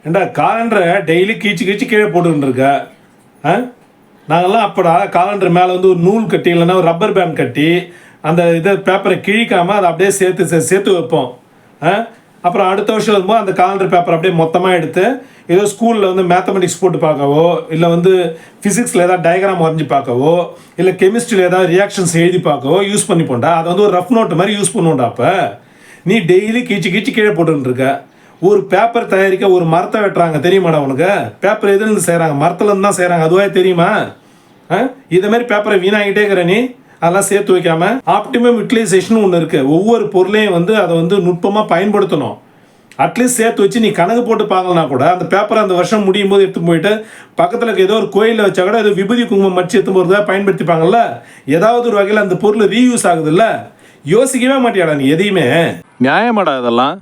ஏண்டா காலண்டரை டெய்லி கீச்சு கீழே போட்டுக்கிட்டு இருக்க. நாங்கள்லாம் அப்படா காலண்டர் மேலே வந்து ஒரு நூல் கட்டி இல்லைன்னா ஒரு ரப்பர் பேண்ட் கட்டி அந்த இதை பேப்பரை கிழிக்காமல் அதை அப்படியே சேர்த்து வைப்போம். அப்புறம் அடுத்த வருஷம் வரும்போது அந்த காலண்டர் பேப்பர் அப்படியே மொத்தமாக எடுத்து ஏதோ ஸ்கூலில் வந்து மேத்தமெட்டிக்ஸ் போட்டு பார்க்கவோ, இல்லை வந்து ஃபிசிக்ஸில் ஏதாவது டயக்ராம் வரைஞ்சி பார்க்கவோ, இல்லை கெமிஸ்ட்ரியில் ஏதாவது ரியாக்ஷன்ஸ் எழுதி பார்க்கவோ யூஸ் பண்ணிப்போண்டா. அதை வந்து ஒரு ரஃப் நோட்டு மாதிரி யூஸ் பண்ணுவோண்டா. அப்போ நீ டெய்லி கீச்சு கீழே போட்டுன்னு இருக்க. ஒரு பேப்பர் தயாரிக்க ஒரு மரத்தை வெட்டுறாங்க தெரியுமாடா உனக்கு? பேப்பர் எதுலேருந்து செய்கிறாங்க? மரத்துலேருந்து தான் செய்கிறாங்க. அதுவாக தெரியுமா? இதேமாரி பேப்பரை வீணாகிட்டே இருக்கிற நீ அதெல்லாம் சேர்த்து வைக்காம ஆப்டிமம் யூட்டிலைசேஷன் ஒன்று இருக்குது. ஒவ்வொரு பொருளையும் வந்து அதை வந்து நுட்பமாக பயன்படுத்தணும். அட்லீஸ்ட் சேர்த்து வச்சு நீ கணக்கு போட்டு பார்க்கலனா கூட அந்த பேப்பரை அந்த வருஷம் முடியும் போது எடுத்து போயிட்டு பக்கத்தில் இருக்க ஏதோ ஒரு கோயிலில் வச்சா கூட ஏதோ விபூதி குங்குமம் மடிச்சு எடுத்து போகிறதா பயன்படுத்திப்பாங்கல்ல. ஏதாவது ஒரு வகையில் அந்த பொருள் ரீயூஸ் ஆகுதுல்ல. யோசிக்கவே மாட்டியாடா நீ எதையுமே. நியாயமாடா இதெல்லாம்?